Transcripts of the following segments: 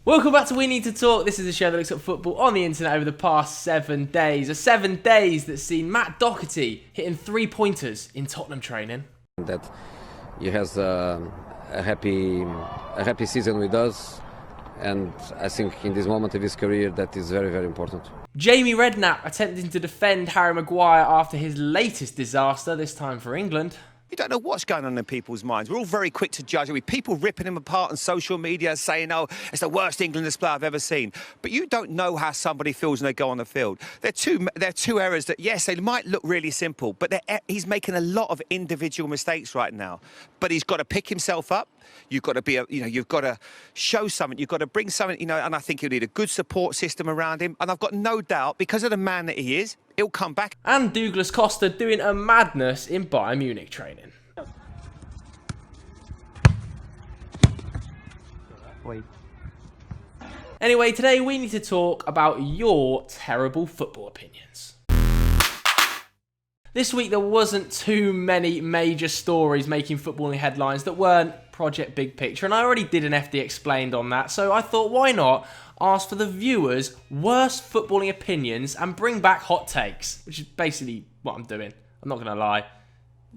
Welcome back to We Need to Talk. This is a show that looks at football on the internet over the past 7 days. A 7 days that's seen Matt Doherty hitting 3-pointers in Tottenham training. That he has a happy season with us, and I think in this moment of his career that is very, very important. Jamie Redknapp attempting to defend Harry Maguire after his latest disaster, this time for England. You don't know what's going on in people's minds. We're all very quick to judge. With people ripping him apart on social media, saying, "Oh, it's the worst England display I've ever seen." But you don't know how somebody feels when they go on the field. They're two errors that, yes, they might look really simple, but he's making a lot of individual mistakes right now. But he's got to pick himself up. You've got to you've got to show something. You've got to bring something, and I think he'll need a good support system around him. And I've got no doubt, because of the man that he is, he'll come back. And Douglas Costa doing a madness in Bayern Munich training. Anyway, today we need to talk about your terrible football opinions. This week there wasn't too many major stories making footballing headlines that weren't Project Big Picture, and I already did an FD Explained on that, so I thought, why not ask for the viewers' worst footballing opinions and bring back hot takes, which is basically what I'm doing. I'm not going to lie,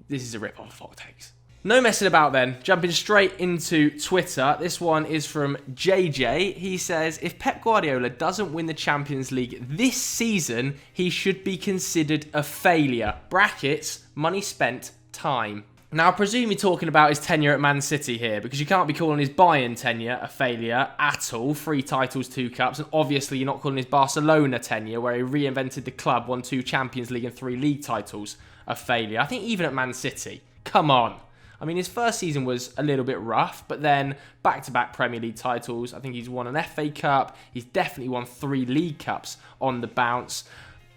this is a rip-off of hot takes. No messing about then, jumping straight into Twitter. This one is from JJ. He says, if Pep Guardiola doesn't win the Champions League this season, he should be considered a failure. Brackets, money spent, time. Now, I presume you're talking about his tenure at Man City here, because you can't be calling his Bayern tenure a failure at all. 3 titles, 2 cups, and obviously you're not calling his Barcelona tenure, where he reinvented the club, won 2 Champions League and 3 league titles, a failure. I think even at Man City, come on. I mean, his first season was a little bit rough, but then back-to-back Premier League titles. I think he's won an FA Cup. He's definitely won 3 League Cups on the bounce.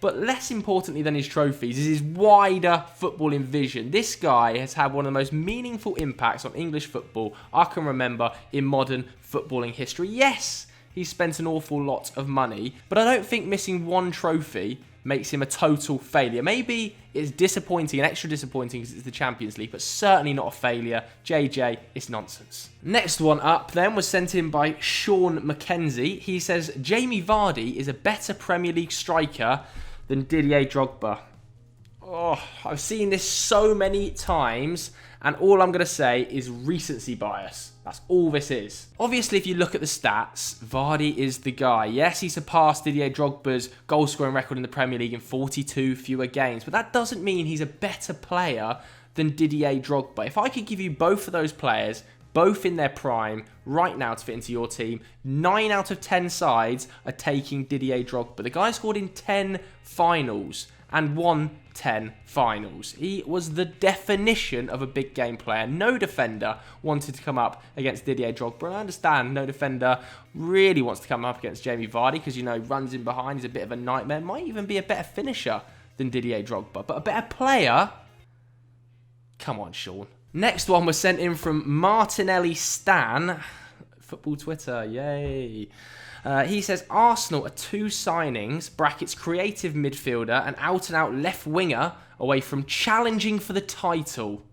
But less importantly than his trophies is his wider footballing vision. This guy has had one of the most meaningful impacts on English football I can remember in modern footballing history. Yes, he's spent an awful lot of money, but I don't think missing 1 trophy makes him a total failure. Maybe it's disappointing and extra disappointing because it's the Champions League, but certainly not a failure. JJ, it's nonsense. Next one up then was sent in by Sean McKenzie. He says, Jamie Vardy is a better Premier League striker than Didier Drogba. Oh, I've seen this so many times, and all I'm going to say is recency bias. That's all this is. Obviously, if you look at the stats, Vardy is the guy. Yes, he surpassed Didier Drogba's goal-scoring record in the Premier League in 42 fewer games, but that doesn't mean he's a better player than Didier Drogba. If I could give you both of those players, both in their prime, right now to fit into your team, 9 out of 10 sides are taking Didier Drogba. The guy scored in 10 finals and won 10 finals. He was the definition of a big game player. No defender wanted to come up against Didier Drogba. And I understand no defender really wants to come up against Jamie Vardy because, runs in behind, he's a bit of a nightmare. Might even be a better finisher than Didier Drogba. But a better player? Come on, Sean. Next one was sent in from Martinelli Stan. Football Twitter, yay. He says, Arsenal are 2 signings, brackets creative midfielder and out-and-out left winger away from challenging for the title.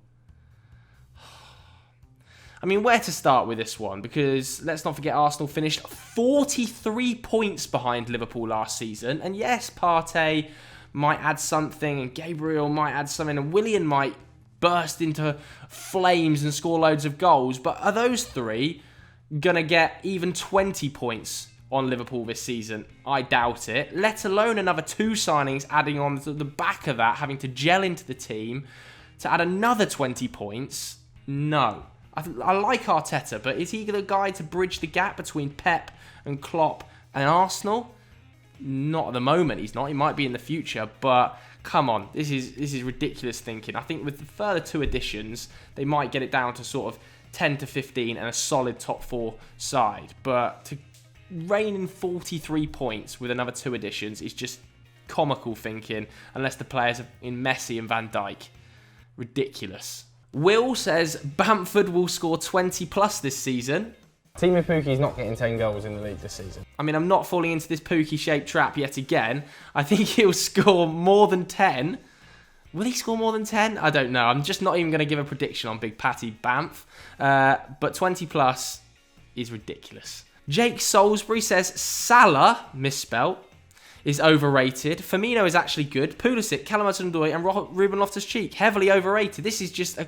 I mean, where to start with this one? Because let's not forget Arsenal finished 43 points behind Liverpool last season. And yes, Partey might add something and Gabriel might add something and Willian might burst into flames and score loads of goals. But are those 3 going to get even 20 points on Liverpool this season? I doubt it. Let alone another 2 signings adding on to the back of that, having to gel into the team to add another 20 points. No. I like Arteta, but is he the guy to bridge the gap between Pep and Klopp and Arsenal? Not at the moment, he's not. He might be in the future, but come on, this is ridiculous thinking. I think with the further 2 additions, they might get it down to sort of 10 to 15 and a solid top 4 side. But to reign in 43 points with another 2 additions is just comical thinking, unless the players are in Messi and Van Dijk. Ridiculous. Will says Bamford will score 20 plus this season. Teemu Pukki's not getting 10 goals in the league this season. I mean, I'm not falling into this Pukki-shaped trap yet again. I think he'll score more than 10. Will he score more than 10? I don't know. I'm just not even going to give a prediction on Big Patty Bamf. But 20 plus is ridiculous. Jake Salisbury says Salah, misspelt, is overrated. Firmino is actually good. Pulisic, Callum Hudson-Odoi and Ruben Loftus-Cheek, heavily overrated. This is just a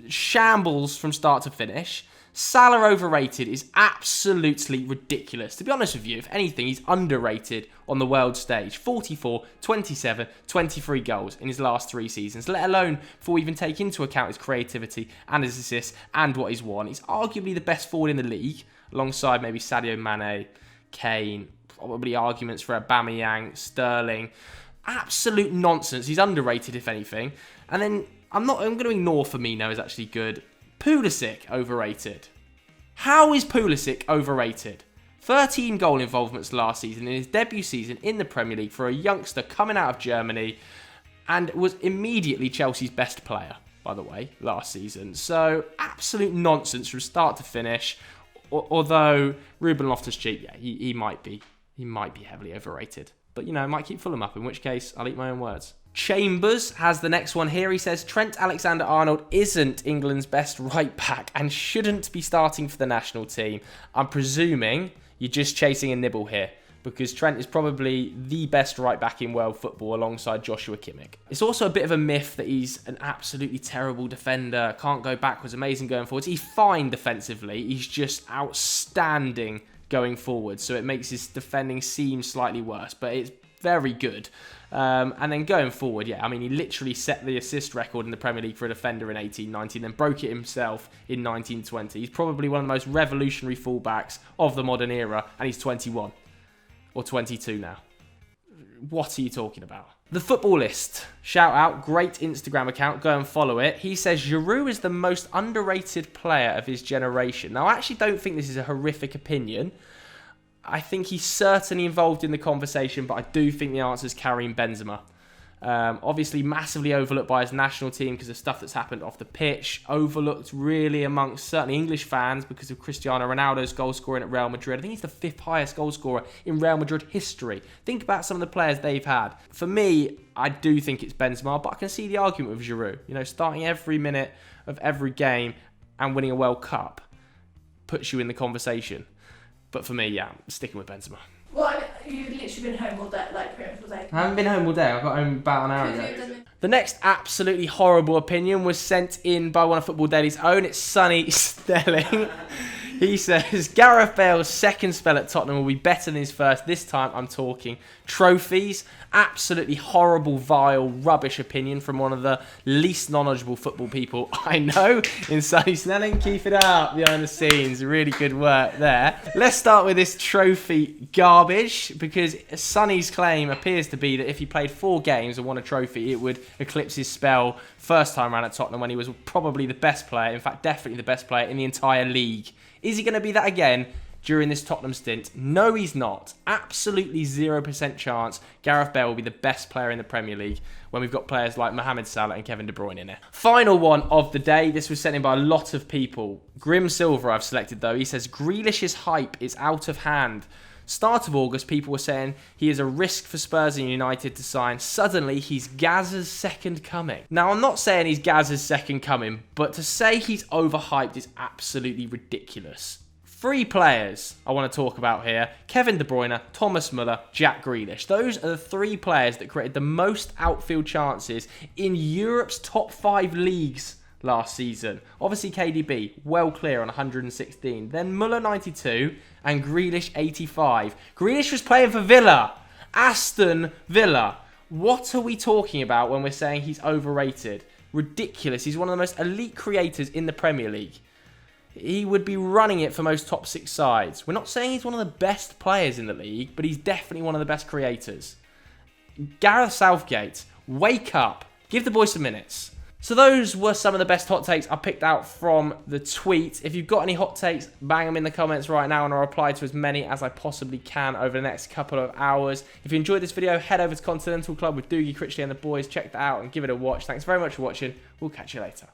shambles from start to finish. Salah overrated is absolutely ridiculous. To be honest with you, if anything, he's underrated on the world stage. 44, 27, 23 goals in his last 3 seasons, let alone before we even take into account his creativity and his assists and what he's won. He's arguably the best forward in the league, alongside maybe Sadio Mane, Kane, probably arguments for Aubameyang, Sterling. Absolute nonsense. He's underrated, if anything. And then I'm going to ignore Firmino is actually good. Pulisic, overrated. How is Pulisic overrated? 13 goal involvements last season in his debut season in the Premier League for a youngster coming out of Germany, and was immediately Chelsea's best player, by the way, last season. So, absolute nonsense from start to finish. Although Ruben Loftus-Cheek, yeah, he might be heavily overrated. But, might keep Fulham up, in which case I'll eat my own words. Chambers has the next one here. He says Trent Alexander-Arnold isn't England's best right back and shouldn't be starting for the national team. I'm presuming you're just chasing a nibble here, because Trent is probably the best right back in world football alongside Joshua Kimmich. It's also a bit of a myth that he's an absolutely terrible defender, can't go backwards, amazing going forwards. He's fine defensively, he's just outstanding going forward, so it makes his defending seem slightly worse, but it's very good. And then going forward, he literally set the assist record in the Premier League for a defender in 18-19, then broke it himself in 19-20. He's probably one of the most revolutionary fullbacks of the modern era, and he's 21 or 22 now. What are you talking about? The Footballist, shout out, great Instagram account, go and follow it. He says Giroud is the most underrated player of his generation. Now, I actually don't think this is a horrific opinion. I think he's certainly involved in the conversation, but I do think the answer is Karim Benzema. Obviously, massively overlooked by his national team because of stuff that's happened off the pitch. Overlooked really amongst certainly English fans because of Cristiano Ronaldo's goal scoring at Real Madrid. I think he's the 5th highest goal scorer in Real Madrid history. Think about some of the players they've had. For me, I do think it's Benzema, but I can see the argument with Giroud. Starting every minute of every game and winning a World Cup puts you in the conversation. But for me, I'm sticking with Benzema. Well, you've literally been home all day, pretty much all day. I haven't been home all day. I got home about an hour ago. The next absolutely horrible opinion was sent in by one of Football Daily's own. It's Sonny Stelling. He says, Gareth Bale's second spell at Tottenham will be better than his first. This time I'm talking trophies. Absolutely horrible, vile, rubbish opinion from one of the least knowledgeable football people I know in Sonny Snelling. Keep it up behind the scenes. Really good work there. Let's start with this trophy garbage, because Sonny's claim appears to be that if he played 4 games and won a trophy, it would eclipse his spell first time around at Tottenham when he was probably the best player, in fact, definitely the best player in the entire league. Is he going to be that again during this Tottenham stint? No, he's not. Absolutely 0% chance Gareth Bale will be the best player in the Premier League when we've got players like Mohamed Salah and Kevin De Bruyne in there. Final one of the day. This was sent in by a lot of people. Grim Silver I've selected though. He says Grealish's hype is out of hand. Start of August, people were saying he is a risk for Spurs and United to sign. Suddenly, he's Gazza's second coming. Now, I'm not saying he's Gazza's second coming, but to say he's overhyped is absolutely ridiculous. 3 players I want to talk about here. Kevin De Bruyne, Thomas Muller, Jack Grealish. Those are the 3 players that created the most outfield chances in Europe's top 5 leagues last season. Obviously KDB, well clear on 116. Then Muller 92 and Grealish 85. Grealish was playing for Villa. Aston Villa. What are we talking about when we're saying he's overrated? Ridiculous. He's one of the most elite creators in the Premier League. He would be running it for most top 6 sides. We're not saying he's one of the best players in the league, but he's definitely one of the best creators. Gareth Southgate, wake up. Give the boy some minutes. So those were some of the best hot takes I picked out from the tweet. If you've got any hot takes, bang them in the comments right now and I'll reply to as many as I possibly can over the next couple of hours. If you enjoyed this video, head over to Continental Club with Doogie, Critchley and the boys. Check that out and give it a watch. Thanks very much for watching. We'll catch you later.